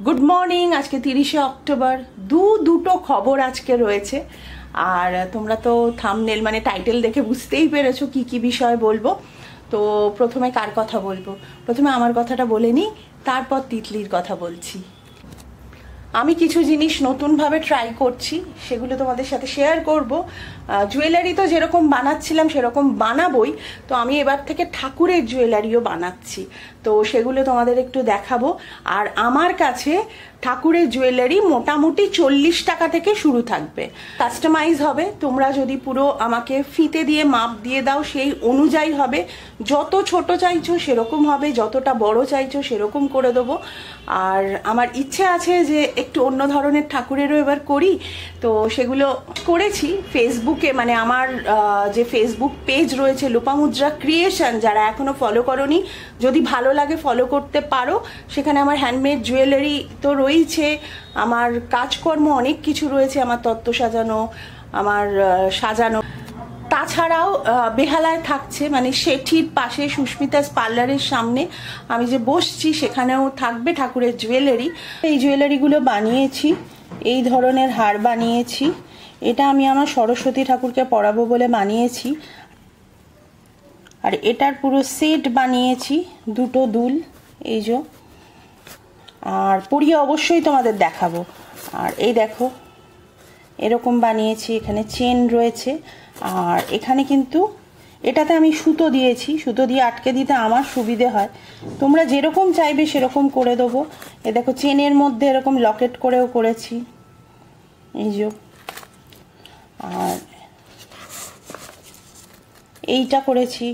Good morning. আজকে 30শে October. দুটো খবর আজকে রয়েছে, আর তোমরা তো থাম্বনেল মানে টাইটেল দেখে বুঝতেই পেরেছো কি কি বিষয় বলবো। তো প্রথমে কার কথা বলবো? প্রথমে আমার কথাটা বলে নিই, তারপর তিতলির কথা বলছি। আমি কিছু জিনিস নতুনভাবে ট্রাই করছি, সেগুলো তোমাদের সাথে শেয়ার করব। জুয়েলারি তো যেরকম বানাচ্ছিলাম সেরকম বানাবোই, তো আমি এবার থেকে ঠাকুরের জুয়েলারিও বানাচ্ছি, তো সেগুলো তোমাদের একটু দেখাবো। আর আমার কাছে ঠাকুরের জুয়েলারি মোটামুটি 40 টাকা থেকে শুরু থাকবে, কাস্টমাইজ হবে। তোমরা যদি পুরো আমাকে ফিতে দিয়ে মাপ দিয়ে দাও সেই অনুযায়ী হবে, যত ছোট চাইছো সেরকম হবে, যতটা বড় চাইছো সেরকম করে দেবো। আর আমার ইচ্ছে আছে যে একটু অন্য ধরনের ঠাকুরেরও এবার করি, তো সেগুলো করেছি ফেসবুকে, মানে আমার যে ফেসবুক পেজ রয়েছে লোপামুদ্রা ক্রিয়েশন, যারা এখনো ফলো করোনি, যদি ভালো লাগে ফলো করতে পারো। সেখানে আমার হ্যান্ডমেড জুয়েলারি তো রয়েছে, আমার কাজকর্ম অনেক কিছু রয়েছে, আমার তত্ত্ব সাজানো, আমার সাজানো। তাছাড়াও বেহালায় থাকছে, মানে শেঠির পাশে সুস্মিতাস পার্লারের সামনে আমি যে বসছি সেখানেও থাকবে ঠাকুরের জুয়েলারি। এই জুয়েলারিগুলো বানিয়েছি, এই ধরনের হার বানিয়েছি, এটা আমি আমার সরস্বতী ঠাকুরকে পরাবো বলে বানিয়েছি। আর এটার পুরো সেট বানিয়েছি, দুটো দুল, এই যে। আর পরিয়ে অবশ্যই তোমাদের দেখাবো। আর এই দেখো এরকম বানিয়েছি, এখানে চেন রয়েছে। আর এখানে কিন্তু এটাতে আমি সুতো দিয়েছি, সুতো দিয়ে আটকে দিতে আমার সুবিধে হয়, তোমরা যেরকম চাইবে সেরকম করে দেবো। এ দেখো চেনের মধ্যে এরকম লকেট করেও করেছি, এই যে। আর এইটা করেছি,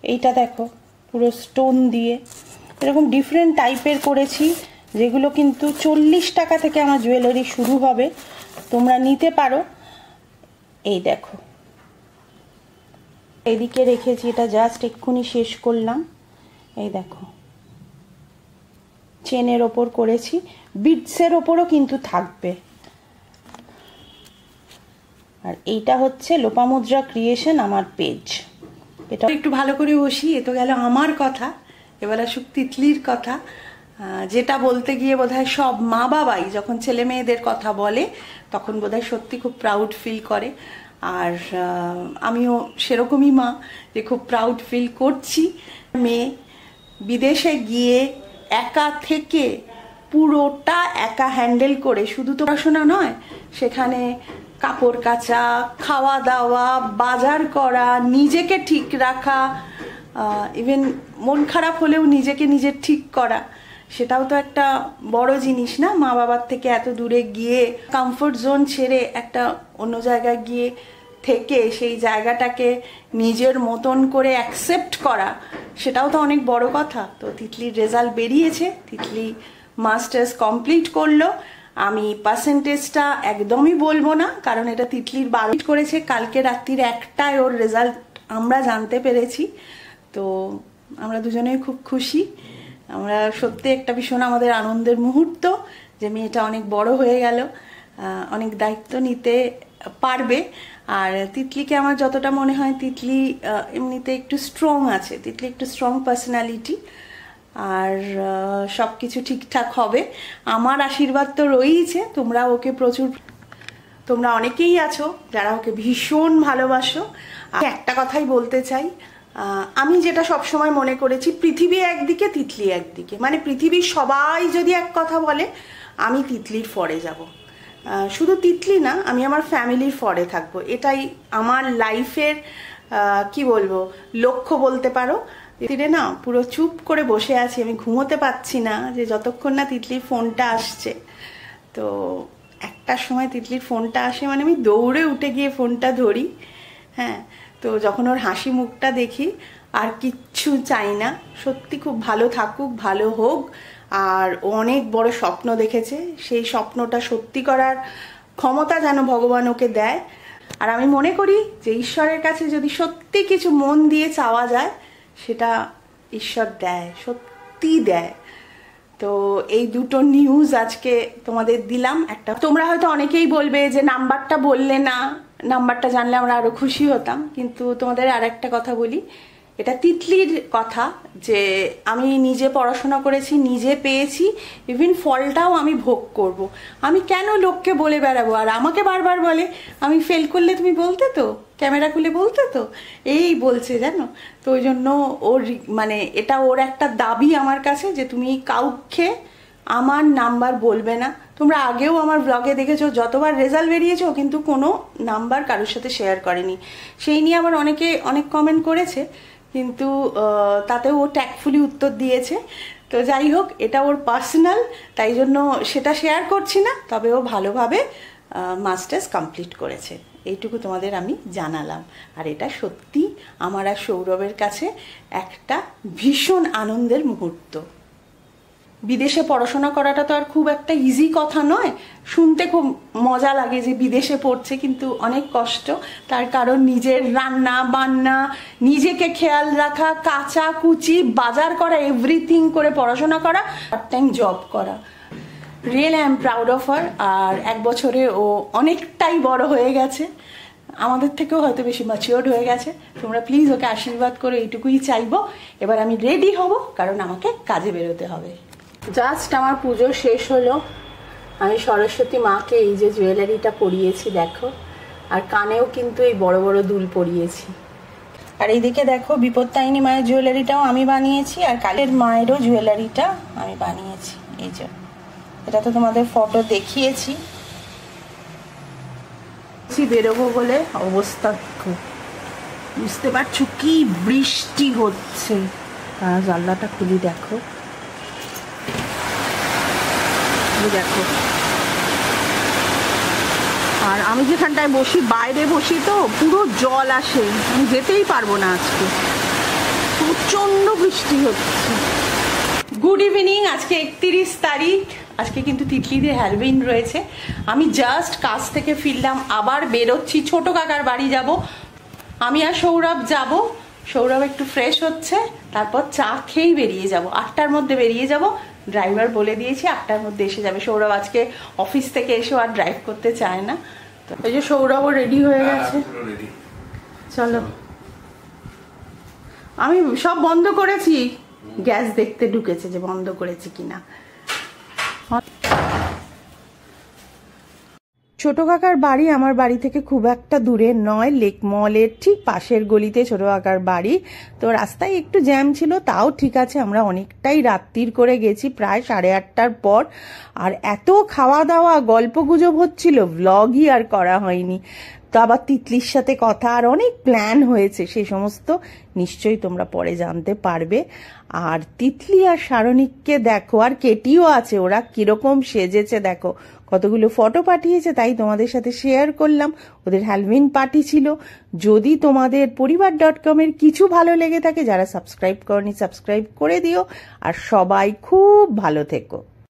এইটা দেখো পুরো স্টোন দিয়ে, এরকম ডিফারেন্ট টাইপের করেছি, যেগুলো কিন্তু 40 টাকা থেকে আমার জুয়েলারি শুরু হবে, তোমরা নিতে পারো। এই দেখো এদিকে রেখেছি, এটা জাস্ট এক্ষুনি শেষ করলাম। এই দেখো চেনের ওপর করেছি, বিটসের ওপরও কিন্তু থাকবে। আর এইটা হচ্ছে লোপামুদ্রা ক্রিয়েশন আমার পেজ। এটা একটু ভালো করে বসি। এ তো গেল আমার কথা, এবার আসুক তিতলির কথা। যেটা বলতে গিয়ে বোধহয় সব মা বাবাই যখন ছেলে মেয়েদের কথা বলে তখন বোধহয় সত্যি খুব প্রাউড ফিল করে। আর আমিও সেরকমই মা, যে খুব প্রাউড ফিল করছি। মেয়ে বিদেশে গিয়ে একা থেকে পুরোটা একা হ্যান্ডেল করে, শুধু তো পড়াশোনা নয়, সেখানে কাপড় কাচা, খাওয়া দাওয়া, বাজার করা, নিজেকে ঠিক রাখা, ইভেন মন খারাপ হলেও নিজেকে নিজের ঠিক করা, সেটাও তো একটা বড় জিনিস না? মা বাবার থেকে এত দূরে গিয়ে কমফোর্ট জোন ছেড়ে একটা অন্য জায়গায় গিয়ে থেকে সেই জায়গাটাকে নিজের মতন করে অ্যাকসেপ্ট করা, সেটাও তো অনেক বড় কথা। তো তিতলির রেজাল্ট বেরিয়েছে, তিতলি মাস্টার্স কমপ্লিট করলো। আমি পার্সেন্টেজটা একদমই বলবো না, কারণ এটা তিতলির 12 করেছে, কালকে রাত্রির 1টায় ওর রেজাল্ট আমরা জানতে পেরেছি। তো আমরা দুজনেই খুব খুশি, আমরা সত্যি একটা ভীষণ আমাদের আনন্দের মুহূর্ত যে মেয়েটা অনেক বড় হয়ে গেল, অনেক দায়িত্ব নিতে পারবে। আর তিতলিকে আমার যতটা মনে হয়, তিতলি এমনিতে একটু স্ট্রং আছে, তিতলি একটু স্ট্রং পার্সোনালিটি, আর সব কিছু ঠিকঠাক হবে। আমার আশীর্বাদ তো রয়েইছে, তোমরা ওকে প্রচুর, তোমরা অনেকেই আছো যারা ওকে ভীষণ ভালোবাসো। একটা কথাই বলতে চাই, আমি যেটা সবসময় মনে করেছি, পৃথিবী একদিকে তিতলি একদিকে, মানে পৃথিবীর সবাই যদি এক কথা বলে আমি তিতলির ফরে যাব। শুধু তিতলি না, আমি আমার ফ্যামিলির ফরে থাকবো, এটাই আমার লাইফের কি বলবো লক্ষ্য বলতে পারো। তিতলি না পুরো চুপ করে বসে আছি, আমি ঘুমোতে পারছি না, যে যতক্ষণ না তিতলির ফোনটা আসছে। তো একটার সময় তিতলির ফোনটা আসে, মানে আমি দৌড়ে উঠে গিয়ে ফোনটা ধরি। হ্যাঁ, তো যখন ওর হাসি মুখটা দেখি আর কিচ্ছু চাই না, সত্যি খুব ভালো থাকুক, ভালো হোক। আর ও অনেক বড় স্বপ্ন দেখেছে, সেই স্বপ্নটা সত্যি করার ক্ষমতা যেন ভগবান ওকে দেয়। আর আমি মনে করি যে ঈশ্বরের কাছে যদি সত্যি কিছু মন দিয়ে চাওয়া যায়, সেটা ঈশ্বর দেয়, সত্যি দেয়। তো এই দুটো নিউজ আজকে তোমাদের দিলাম। একটা, তোমরা হয়তো অনেকেই বলবে যে নাম্বারটা বললে না, নাম্বারটা জানলে আমরা আরো খুশি হতাম, কিন্তু তোমাদের আর একটা কথা বলি, এটা তিতলির কথা যে আমি নিজে পড়াশোনা করেছি, নিজে পেয়েছি, ইভিন ফলটাও আমি ভোগ করব। আমি কেন লোককে বলে বেড়াবো? আর আমাকে বারবার বলে আমি ফেল করলে তুমি বলতে তো, ক্যামেরা খুলে বলতে তো, এই বলছে জানো। তো ওই জন্য ওর মানে এটা ওর একটা দাবি আমার কাছে যে তুমি কাউকে আমার নাম্বার বলবে না। তোমরা আগেও আমার ব্লগে দেখেছো যতবার রেজাল্ট বেরিয়েছো কিন্তু কোনো নাম্বার কারোর সাথে শেয়ার করেনি। সেই নিয়ে আবার অনেকে অনেক কমেন্ট করেছে, কিন্তু তাতেও ও ট্যাক্টফুলি উত্তর দিয়েছে। তো যাই হোক, এটা ওর পার্সোনাল, তাই জন্য সেটা শেয়ার করছি না। তবে ও ভালোভাবে মাস্টার্স কমপ্লিট করেছে, এইটুকু তোমাদের আমি জানালাম। আর এটা সত্যি আমার আর সৌরভের কাছে একটা ভীষণ আনন্দের মুহূর্ত। বিদেশে পড়াশোনা করাটা তো আর খুব একটা ইজি কথা নয়। শুনতে খুব মজা লাগে যে বিদেশে পড়ছে, কিন্তু অনেক কষ্ট। তার কারণ নিজের রান্না বান্না, নিজেকে খেয়াল রাখা, কাচা কুচি, বাজার করা, এভরিথিং করে পড়াশোনা করা, পার্ট টাইম জব করা। Really I am proud of her. আর 1 বছরে ও অনেকটাই বড় হয়ে গেছে, আমাদের থেকেও হয়তো বেশি ম্যাচিওর্ড হয়ে গেছে। তোমরা প্লিজ ওকে আশীর্বাদ করো, এইটুকুই চাইবো। এবার আমি রেডি হব, কারণ আমাকে কাজে বেরোতে হবে। জাস্ট আমার পুজো শেষ হলো। আমি সরস্বতী মাকে এই যে জুয়েলারিটা পরিয়েছি দেখো, আর কানেও কিন্তু এই বড় বড় দুল পরিয়েছি। আর এইদিকে দেখো বিপত্তারিণী মায়ের জুয়েলারিটাও আমি বানিয়েছি, আর কালের মায়েরও জুয়েলারিটা আমি বানিয়েছি। এই যে এটা তো তোমাদের ফটো দেখিয়েছি। বেরোবো বলে অবস্থা খুব, বুঝতে পারছো কি বৃষ্টি হচ্ছে। জানলাটা খুলি দেখো, দেখো। আর আমি যেখানটায় বসি, বাইরে বসি তো পুরো জল আসে, আমি যেতেই পারবো না আজকে, প্রচন্ড বৃষ্টি হচ্ছে। গুড ইভিনিং, আজকে 31 তারিখ। আজকে কিন্তু তিতলিদের হ্যালোউইন রয়েছে। আমি জাস্ট কাজ থেকে ফিরলাম, আবার বেরোচ্ছি, ছোট কাকার বাড়ি যাব। আমি আর সৌরভ যাব। সৌরভ একটু ফ্রেশ হচ্ছে, তারপর চা খেয়েই বেরিয়ে যাব। 8টার মধ্যে বেরিয়ে যাব, ড্রাইভার বলে দিয়েছি 8টার মধ্যে এসে যাবে। সৌরভ আজকে অফিস থেকে এসেও আর ড্রাইভ করতে চায় না। তো এই যে সৌরভও রেডি হয়ে গেছে, চলো। আমি সব বন্ধ করেছি, গ্যাস দেখতে ঢুকেছে যে বন্ধ করেছি কিনা। ছোট কাকার বাড়ি আমার বাড়ি থেকে খুব একটা দূরে নয়, লেক মলের ঠিক পাশের গলিতে ছোট কাকার বাড়ি। তো রাস্তায় একটু জ্যাম ছিল, তাও ঠিক আছে। আমরা অনেকটাই রাত্রির করে গেছি, প্রায় 8:30টার পর। আর এত খাওয়া দাওয়া গল্প গুজব হচ্ছিল, ভ্লগই আর করা হয়নি। তো আবার তিতলির সাথে কথা, আর অনেক প্ল্যান হয়েছে, সেই সমস্ত নিশ্চয়ই তোমরা পরে জানতে পারবে। আর তিতলি আর সারণিককে দেখো, আর কেটিও আছে, ওরা কিরকম সেজেছে দেখো, কতগুলো ফটো পাঠিয়েছে, তাই তোমাদের সাথে শেয়ার করলাম। ওদের হ্যালোউইন পার্টি ছিল। যদি তোমাদের পরিবার.com-এর কিছু ভালো লেগে থাকে, যারা সাবস্ক্রাইব করনি সাবস্ক্রাইব করে দিও। আর সবাই খুব ভালো থেকো।